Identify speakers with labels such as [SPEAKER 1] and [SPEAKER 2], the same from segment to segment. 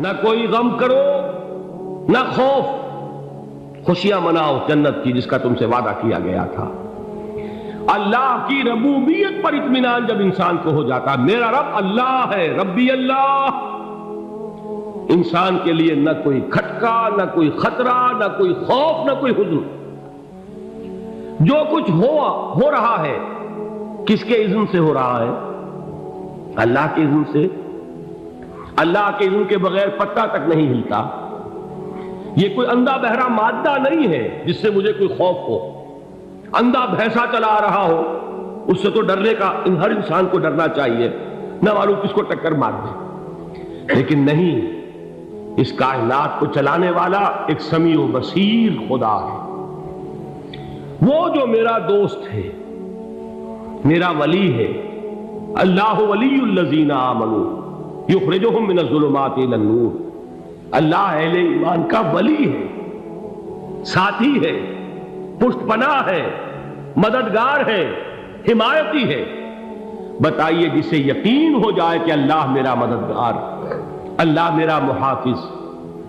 [SPEAKER 1] نہ کوئی غم کرو نہ خوف، خوشیاں مناؤ جنت کی جس کا تم سے وعدہ کیا گیا تھا۔ اللہ کی ربوبیت پر اطمینان جب انسان کو ہو جاتا، میرا رب اللہ ہے، ربی اللہ، انسان کے لیے نہ کوئی کھٹکا، نہ کوئی خطرہ، نہ کوئی خوف، نہ کوئی حزن۔ جو کچھ ہو رہا ہے کس کے اذن سے ہو رہا ہے؟ اللہ کے اذن سے۔ اللہ کے اذن کے بغیر پتہ تک نہیں ہلتا۔ یہ کوئی اندھا بہرا مادہ نہیں ہے جس سے مجھے کوئی خوف ہو۔ اندھا بھینسا چلا رہا ہو اس سے تو ڈرنے کا ہر انسان کو ڈرنا چاہیے، نہ معلوم کس کو ٹکر مار دے۔ لیکن نہیں، اس کائنات کو چلانے والا ایک سمیع و بصیر خدا ہے، وہ جو میرا دوست ہے، میرا ولی ہے۔ اللہ ولی الذین آمنوا یخرجہم من الظلمات الی النور۔ اللہ اہل ایمان کا ولی ہے، ساتھی ہے، پشت پناہ ہے، مددگار ہے، حمایتی ہے۔ بتائیے جسے یقین ہو جائے کہ اللہ میرا مددگار، اللہ میرا محافظ،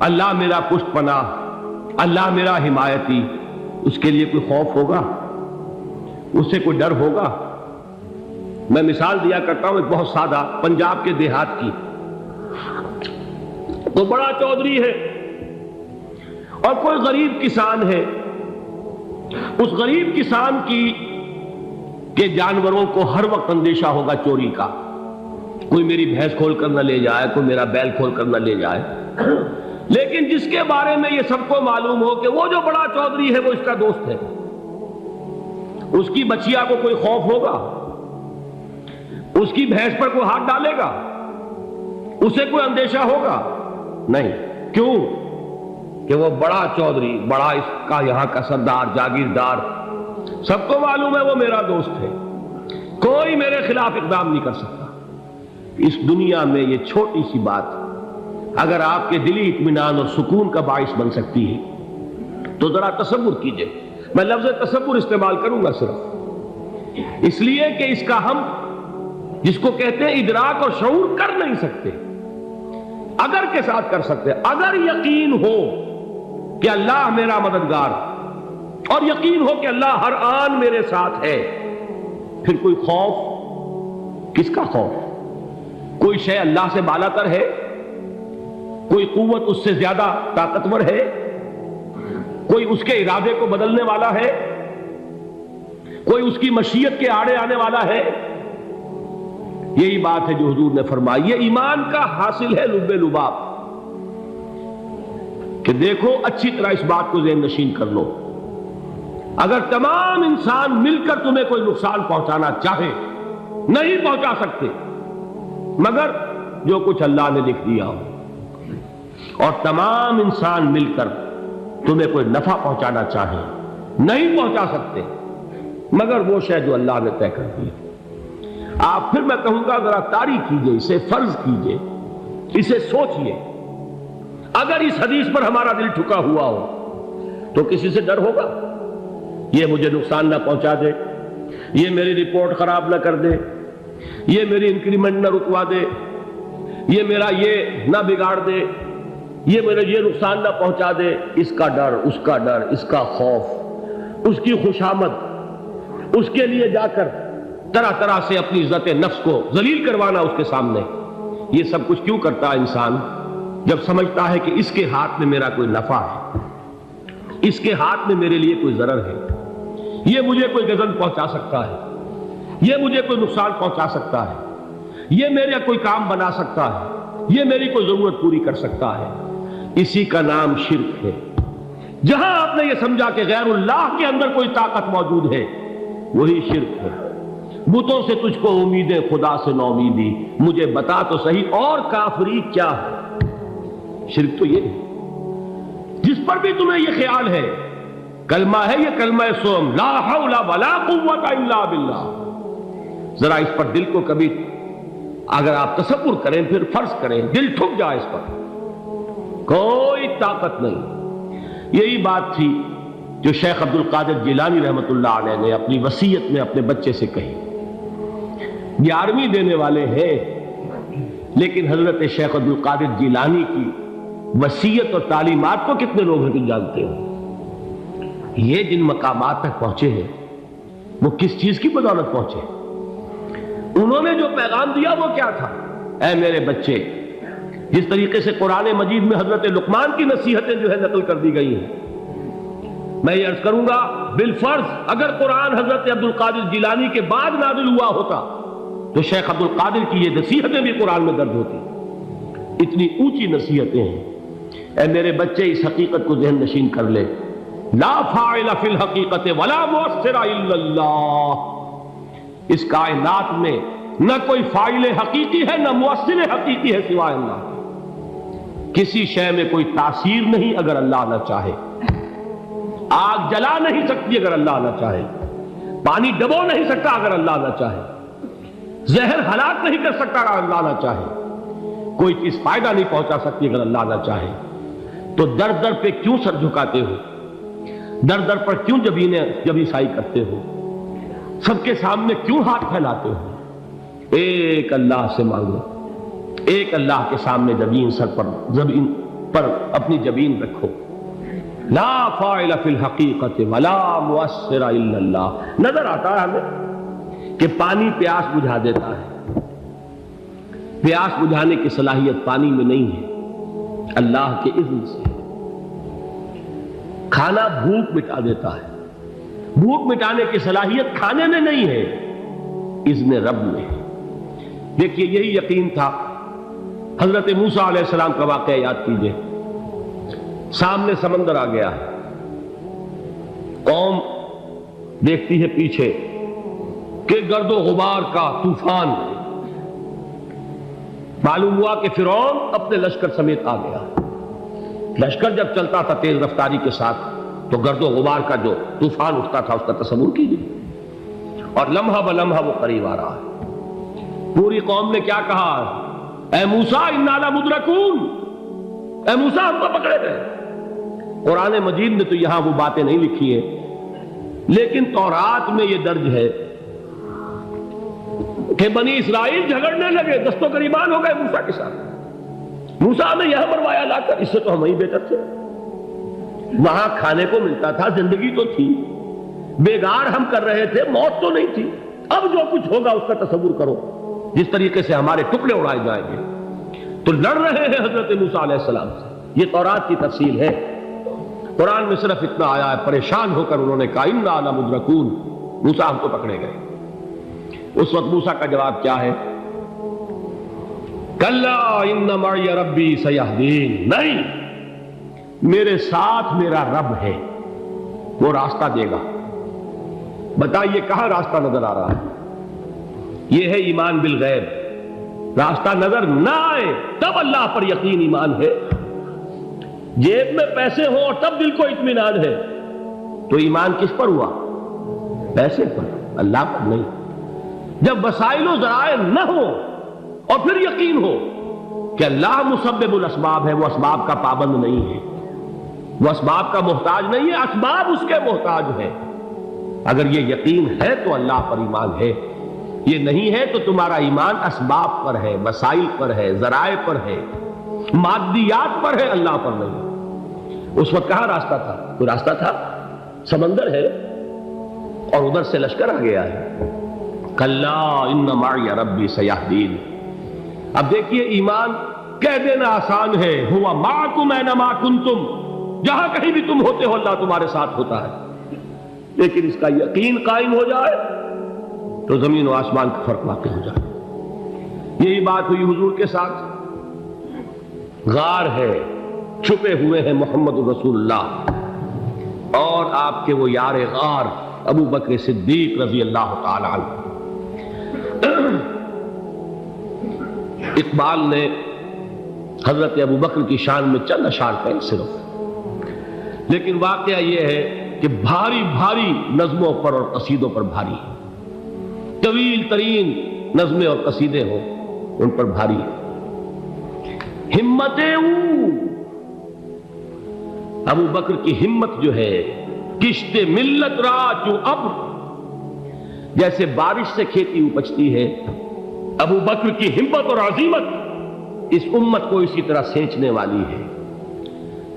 [SPEAKER 1] اللہ میرا پشت پناہ، اللہ میرا حمایتی، اس کے لیے کوئی خوف ہوگا؟ اس سے کوئی ڈر ہوگا؟ میں مثال دیا کرتا ہوں ایک بہت سادہ، پنجاب کے دیہات کی۔ تو بڑا چودھری ہے اور کوئی غریب کسان ہے۔ اس غریب کسان کے جانوروں کو ہر وقت اندیشہ ہوگا چوری کا، کوئی میری بھینس کھول کر نہ لے جائے، کوئی میرا بیل کھول کر نہ لے جائے۔ لیکن جس کے بارے میں یہ سب کو معلوم ہو کہ وہ جو بڑا چودھری ہے وہ اس کا دوست ہے، اس کی بچیا کو کوئی خوف ہوگا؟ اس کی بھینس پر کوئی ہاتھ ڈالے گا؟ اسے کوئی اندیشہ ہوگا؟ نہیں۔ کیوں؟ کہ وہ بڑا چودھری، بڑا اس کا یہاں کا سردار، جاگیردار، سب کو معلوم ہے وہ میرا دوست ہے، کوئی میرے خلاف اقدام نہیں کر سکتا۔ اس دنیا میں یہ چھوٹی سی بات اگر آپ کے دلی اطمینان اور سکون کا باعث بن سکتی ہے تو ذرا تصور کیجئے۔ میں لفظ تصور استعمال کروں گا صرف اس لیے کہ اس کا ہم جس کو کہتے ہیں ادراک اور شعور کر نہیں سکتے، اگر کے ساتھ کر سکتے۔ اگر یقین ہو کہ اللہ میرا مددگار اور یقین ہو کہ اللہ ہر آن میرے ساتھ ہے، پھر کوئی خوف؟ کس کا خوف؟ کوئی شے اللہ سے بالا تر ہے؟ کوئی قوت اس سے زیادہ طاقتور ہے؟ کوئی اس کے ارادے کو بدلنے والا ہے؟ کوئی اس کی مشیت کے آڑے آنے والا ہے؟ یہی بات ہے جو حضور نے فرمائی، یہ ایمان کا حاصل ہے لب لباب، کہ دیکھو اچھی طرح اس بات کو ذہن نشین کر لو، اگر تمام انسان مل کر تمہیں کوئی نقصان پہنچانا چاہے نہیں پہنچا سکتے، مگر جو کچھ اللہ نے لکھ دیا ہو، اور تمام انسان مل کر تمہیں کوئی نفع پہنچانا چاہے نہیں پہنچا سکتے، مگر وہ شے جو اللہ نے طے کر دی۔ آپ پھر میں کہوں گا ذرا طاری کیجئے، اسے فرض کیجئے، اسے سوچئے۔ اگر اس حدیث پر ہمارا دل ٹھکا ہوا ہو تو کسی سے ڈر ہوگا؟ یہ مجھے نقصان نہ پہنچا دے، یہ میری رپورٹ خراب نہ کر دے، یہ میری انکریمنٹ نہ رکوا دے، یہ میرا یہ نہ بگاڑ دے، یہ میرا یہ نقصان نہ پہنچا دے۔ اس کا ڈر، اس کا ڈر، اس کا خوف، اس کی خوشامد، اس کے لیے جا کر طرح طرح سے اپنی عزت نفس کو ذلیل کروانا اس کے سامنے، یہ سب کچھ کیوں کرتا ہے انسان؟ جب سمجھتا ہے کہ اس کے ہاتھ میں میرا کوئی نفع ہے، اس کے ہاتھ میں میرے لیے کوئی ضرر ہے، یہ مجھے کوئی غضب پہنچا سکتا ہے، یہ مجھے کوئی نقصان پہنچا سکتا ہے، یہ میرا کوئی کام بنا سکتا ہے، یہ میری کوئی ضرورت پوری کر سکتا ہے، اسی کا نام شرک ہے۔ جہاں آپ نے یہ سمجھا کہ غیر اللہ کے اندر کوئی طاقت موجود ہے، وہی شرک ہے۔ بتوں سے تجھ کو امیدیں، خدا سے نو امیدی، مجھے بتا تو صحیح اور کافری کیا ہے؟ شرک تو یہ ہے۔ جس پر بھی تمہیں یہ خیال ہے، کلمہ ہے یہ کلمہ سوم، لا حول ولا قوت الا باللہ، ذرا اس پر دل کو کبھی اگر آپ تصور کریں، پھر فرض کریں، دل ٹھک جائے اس پر، کوئی طاقت نہیں۔ یہی بات تھی جو شیخ عبد القادر جیلانی رحمۃ اللہ علیہ نے اپنی وصیت میں اپنے بچے سے کہی۔ 11ویں دینے والے ہیں، لیکن حضرت شیخ عبد القادر جیلانی کی وصیت اور تعلیمات کو کتنے لوگ ہیں تم جانتے ہو؟ یہ جن مقامات تک پہنچے ہیں وہ کس چیز کی بدولت پہنچے؟ انہوں نے جو پیغام دیا وہ کیا تھا؟ اے میرے بچے، جس طریقے سے قرآن مجید میں حضرت لقمان کی نصیحتیں جو ہے نقل کر دی گئی ہیں، میں یہ عرض کروں گا بالفرض اگر قرآن حضرت عبد القادر جیلانی کے بعد نازل ہوا ہوتا تو شیخ عبد القادر کی یہ نصیحتیں بھی قرآن میں درج ہوتی۔ اتنی اونچی نصیحتیں ہیں۔ اے میرے بچے، اس حقیقت کو ذہن نشین کر لے، لا فاعل فی الحقیقت ولا مؤثر الا اللہ۔ اس کائنات میں نہ کوئی فاعل حقیقی ہے نہ مؤثر حقیقی ہے سوائے اللہ۔ کسی شے میں کوئی تاثیر نہیں اگر اللہ نہ چاہے۔ آگ جلا نہیں سکتی اگر اللہ نہ چاہے، پانی ڈبو نہیں سکتا اگر اللہ نہ چاہے، زہر ہلاک نہیں کر سکتا اگر اللہ نہ چاہے، کوئی چیز فائدہ نہیں پہنچا سکتی اگر اللہ نہ چاہے۔ تو در در پہ کیوں سر جھکاتے ہو؟ در در پر کیوں جبیں سائی کرتے ہو؟ سب کے سامنے کیوں ہاتھ پھیلاتے ہو؟ ایک اللہ سے مانگو، ایک اللہ کے سامنے زمین پر اپنی جبین رکھو۔ لا فاعل فی الحقیقت ولا مؤثر الا اللہ۔ نظر آتا ہے ہمیں کہ پانی پیاس بجھا دیتا ہے، پیاس بجھانے کی صلاحیت پانی میں نہیں ہے، اللہ کے اذن سے۔ کھانا بھوک مٹا دیتا ہے، بھوک مٹانے کی صلاحیت کھانے میں نہیں ہے، اذن رب میں ہے۔ دیکھیے یہی یقین تھا حضرت موسیٰ علیہ السلام کا واقعہ یاد کیجئے۔ سامنے سمندر آ گیا ہے، قوم دیکھتی ہے پیچھے کہ گرد و غبار کا طوفان ہے۔ معلوم ہوا کہ فرعون اپنے لشکر سمیت آ گیا۔ لشکر جب چلتا تھا تیز رفتاری کے ساتھ تو گرد و غبار کا جو طوفان اٹھتا تھا اس کا تصور کیجیے، اور لمحہ بلمحہ وہ قریب آ رہا ہے۔ پوری قوم نے کیا کہا؟ اے موسیٰ انا لمدرکون، اے موسیٰ ہم کو پکڑے گئے۔ قرآن مجید نے تو یہاں وہ باتیں نہیں لکھی ہیں، لیکن تورات میں یہ درج ہے کہ بنی اسرائیل جھگڑنے لگے، دست و گریبان ہو گئے موسیٰ کے ساتھ۔ موسیٰ نے یہاں مروایا لا کر، اس سے تو ہم ہی بہتر تھے، وہاں کھانے کو ملتا تھا، زندگی تو تھی، بیگار ہم کر رہے تھے، موت تو نہیں تھی۔ اب جو کچھ ہوگا اس کا تصور کرو، جس طریقے سے ہمارے ٹکڑے اڑائے جائیں گے۔ تو لڑ رہے ہیں حضرت موسیٰ علیہ السلام سے۔ یہ تورات کی تفصیل ہے، قرآن میں صرف اتنا آیا ہے، پریشان ہو کر انہوں نے کہا انا لمدرکون، موسیٰ ہم کو پکڑے گئے۔ اس وقت موسیٰ کا جواب کیا ہے؟ کلا ان معی ربی سیہدین، نہیں، میرے ساتھ میرا رب ہے، وہ راستہ دے گا۔ بتائیے کہاں راستہ نظر آ رہا ہے؟ یہ ہے ایمان بالغیب۔ راستہ نظر نہ آئے تب اللہ پر یقین ایمان ہے۔ جیب میں پیسے ہوں اور تب دل کو اطمینان ہے تو ایمان کس پر ہوا؟ پیسے پر، اللہ پر نہیں۔ جب وسائل و ذرائع نہ ہو اور پھر یقین ہو کہ اللہ مسبب الاسباب ہے، وہ اسباب کا پابند نہیں ہے، وہ اسباب کا محتاج نہیں ہے، اسباب اس کے محتاج ہے۔ اگر یہ یقین ہے تو اللہ پر ایمان ہے، یہ نہیں ہے تو تمہارا ایمان اسباب پر ہے، وسائل پر ہے، ذرائع پر ہے، مادیات پر ہے، اللہ پر نہیں۔ اس وقت کہاں راستہ تھا؟ کوئی راستہ تھا؟ سمندر ہے اور ادھر سے لشکر آ گیا ہے۔ کلا ان معی ربی سیہدین۔ اب دیکھیے ایمان کہہ دینا آسان ہے، ہوا معکم اینما کنتم، جہاں کہیں بھی تم ہوتے ہو اللہ تمہارے ساتھ ہوتا ہے، لیکن اس کا یقین قائم ہو جائے تو زمین و آسمان کا فرق واقع ہو جائے۔ یہی بات ہوئی حضور کے ساتھ۔ غار ہے، چھپے ہوئے ہیں محمد رسول اللہ اور آپ کے وہ یار غار ابو بکر صدیق رضی اللہ تعالی عنہ۔ اقبال نے حضرت ابو بکر کی شان میں چند اشعار کہے صرف، لیکن واقعہ یہ ہے کہ بھاری بھاری نظموں پر اور قصیدوں پر بھاری ہے، طویل ترین نظمیں اور قصیدے ہوں ان پر بھاری ہے۔ ہمتیں ابو بکر کی ہمت جو ہے، کشت ملت را چوں ابر، جیسے بارش سے کھیتی اپجتی ہے، ابو بکر کی ہمت اور عزیمت اس امت کو اسی طرح سینچنے والی ہے۔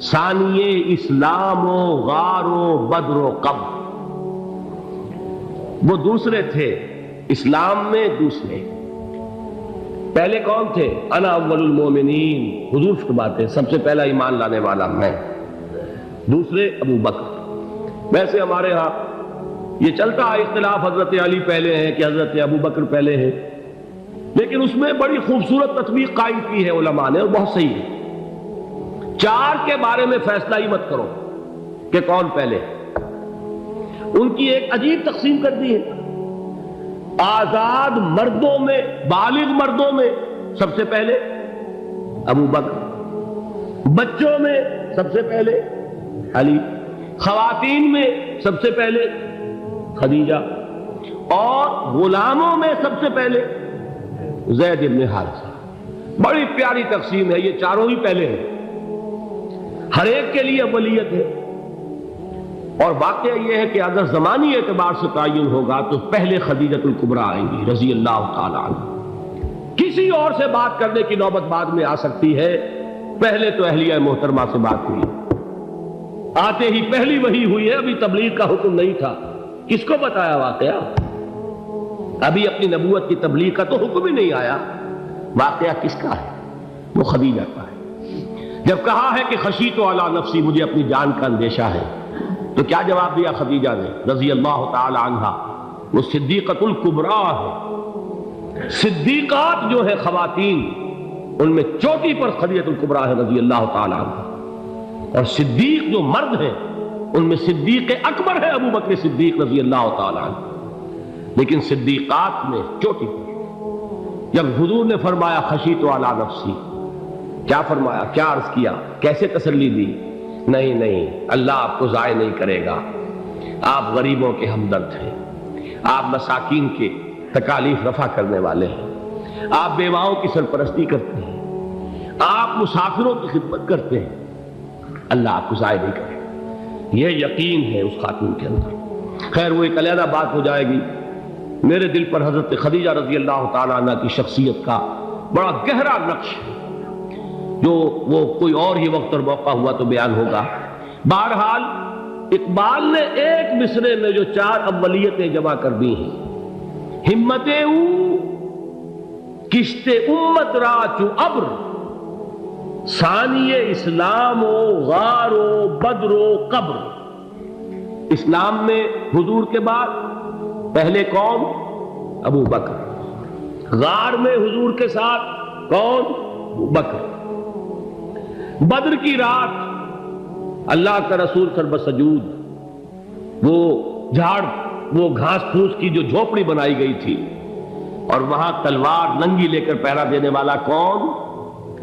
[SPEAKER 1] ثانیے اسلام و غار و بدر و قبر، وہ دوسرے تھے اسلام میں، دوسرے پہلے کون تھے؟ انا اول المومنین، حضور فرماتے سب سے پہلا ایمان لانے والا میں، دوسرے ابو بکر۔ ویسے ہمارے ہاں یہ چلتا ہے اختلاف، حضرت علی پہلے ہیں کہ حضرت ابو بکر پہلے ہیں، لیکن اس میں بڑی خوبصورت تطبیق قائم کی ہے علماء نے، اور بہت صحیح ہے۔ چار کے بارے میں فیصلہ ہی مت کرو کہ کون پہلے، ان کی ایک عجیب تقسیم کر دی ہے۔ آزاد مردوں میں، بالغ مردوں میں سب سے پہلے ابو بکر، بچوں میں سب سے پہلے علی، خواتین میں سب سے پہلے خدیجہ، اور غلاموں میں سب سے پہلے زید بن حارثہ۔ بڑی پیاری تقسیم ہے، یہ چاروں ہی پہلے ہیں، ہر ایک کے لیے اولیت ہے۔ اور واقعہ یہ ہے کہ اگر زمانی اعتبار سے تعین ہوگا تو پہلے خدیجۃ الکبریٰ آئیں گی رضی اللہ تعالی عنہ، کسی اور سے بات کرنے کی نوبت بعد میں آ سکتی ہے، پہلے تو اہلیہ محترمہ سے بات ہوئی، آتے ہی پہلی وحی ہوئی ہے، ابھی تبلیغ کا حکم نہیں تھا۔ کس کو بتایا واقعہ؟ ابھی اپنی نبوت کی تبلیغ کا تو حکم ہی نہیں آیا، واقعہ کس کا ہے؟ وہ خدیجہ کا ہے۔ جب کہا ہے کہ خشیت علی نفسی، مجھے اپنی جان کا اندیشہ ہے، تو کیا جواب دیا خدیجہ نے رضی اللہ تعالی عنہا؟ وہ صدیقۃ الکبریٰ ہے، صدیقات جو ہے خواتین ان میں چوٹی پر خدیجۃ الکبریٰ ہے رضی اللہ تعالی عنہا، اور صدیق جو مرد ہیں ان میں صدیق اکبر ہے ابو بکر صدیق رضی اللہ تعالی عنہ، لیکن صدیقات میں چوٹی پر۔ جب حضور نے فرمایا خشیت علی نفسی، کیا فرمایا، کیا عرض کیا، کیسے تسلی دی؟ نہیں نہیں، اللہ آپ کو ضائع نہیں کرے گا، آپ غریبوں کے ہمدرد ہیں، آپ مساکین کے تکالیف رفع کرنے والے ہیں، آپ بیواؤں کی سرپرستی کرتے ہیں، آپ مسافروں کی خدمت کرتے ہیں، اللہ آپ کو ضائع نہیں کرے گا۔ یہ یقین ہے اس خاتون کے اندر۔ خیر وہ ایک علیحدہ بات ہو جائے گی۔ میرے دل پر حضرت خدیجہ رضی اللہ تعالیٰ عنہ کی شخصیت کا بڑا گہرا نقش ہے، جو وہ کوئی اور ہی وقت اور موقع ہوا تو بیان ہوگا۔ بہرحال اقبال نے ایک مصرے میں جو چار اولیتیں جمع کر دی ہیں، ہمتیں او کشت امت را چو ابر، ثانی اسلام و غار و بدر و قبر۔ اسلام میں حضور کے بعد پہلے کون؟ ابو بکر۔ غار میں حضور کے ساتھ کون؟ ابو بکر۔ بدر کی رات اللہ کا رسول سربسجود وہ جھاڑ، وہ گھاس پھوس کی جو جھوپڑی بنائی گئی تھی، اور وہاں تلوار ننگی لے کر پہرا دینے والا کون؟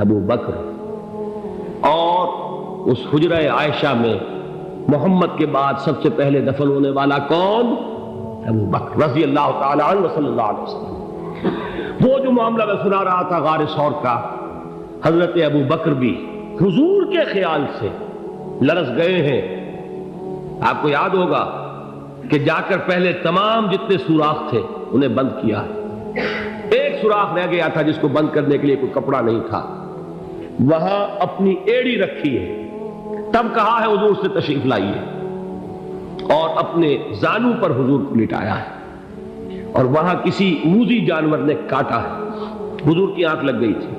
[SPEAKER 1] ابو بکر۔ اور اس حجرہ عائشہ میں محمد کے بعد سب سے پہلے دفن ہونے والا کون؟ ابو بکر رضی اللہ تعالی عنہ وصلی اللہ علیہ وسلم۔ وہ جو معاملہ میں سنا رہا تھا غار ثور کا، حضرت ابو بکر بھی حضور کے خیال سے لرز گئے ہیں۔ آپ کو یاد ہوگا کہ جا کر پہلے تمام جتنے سوراخ تھے انہیں بند کیا ہے، ایک سوراخ رہ گیا تھا جس کو بند کرنے کے لیے کوئی کپڑا نہیں تھا، وہاں اپنی ایڑی رکھی ہے، تب کہا ہے حضور سے تشریف لائیے، اور اپنے زانو پر حضور کو لٹایا ہے، اور وہاں کسی موذی جانور نے کاٹا ہے، حضور کی آنکھ لگ گئی تھی،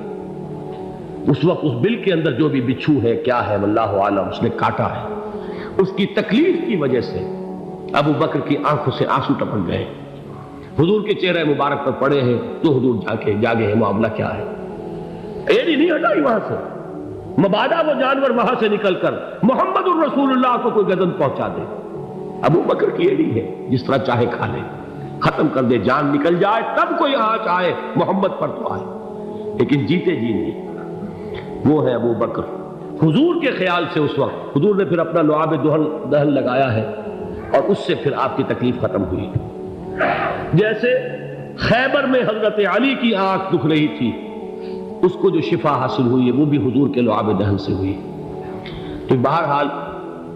[SPEAKER 1] اس وقت اس بل کے اندر جو بھی بچھو ہے کیا ہے واللہ عالم، اس نے کاٹا ہے، اس کی تکلیف کی وجہ سے ابو بکر کی آنکھوں سے آنسو ٹپک گئے، حضور کے چہرے مبارک پر پڑے ہیں، تو حضور جاگے ہیں، معاملہ کیا ہے؟ ایڑی نہیں ہٹائی وہاں سے، مبادا وہ جانور وہاں سے نکل کر محمد الرسول اللہ کو کوئی گزن پہنچا دے، ابو بکر کی ایڑی ہے، جس طرح چاہے کھا لے، ختم کر دے، جان نکل جائے تب کوئی آنچ آئے، محمد پر تو آئے، لیکن جیتے جی نہیں۔ وہ ہے ابو بکر۔ حضور کے خیال سے اس وقت حضور نے پھر اپنا لعاب دہن لگایا ہے، اور اس سے پھر آپ کی تکلیف ختم ہوئی۔ جیسے خیبر میں حضرت علی کی آنکھ دکھ رہی تھی، اس کو جو شفا حاصل ہوئی ہے وہ بھی حضور کے لعاب دہن سے ہوئی۔ تو بہرحال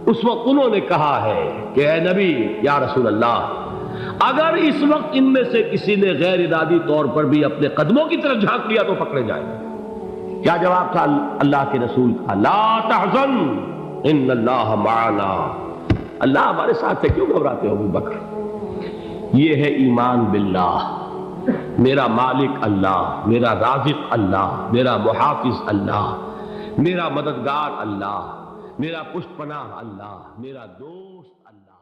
[SPEAKER 1] اس وقت انہوں نے کہا ہے کہ اے نبی یا رسول اللہ، اگر اس وقت ان میں سے کسی نے غیر ارادی طور پر بھی اپنے قدموں کی طرف جھانک لیا تو پکڑے جائیں گے، کیا جواب تھا اللہ کے رسول کا؟ لا تحزن ان اللہ معنا، اللہ ہمارے ساتھ ہے، کیوں گھبراتے ہو ابو بکر؟ یہ ہے ایمان باللہ، میرا مالک اللہ، میرا رازق اللہ، میرا محافظ اللہ، میرا مددگار اللہ، میرا پشت پناہ اللہ، میرا دوست اللہ۔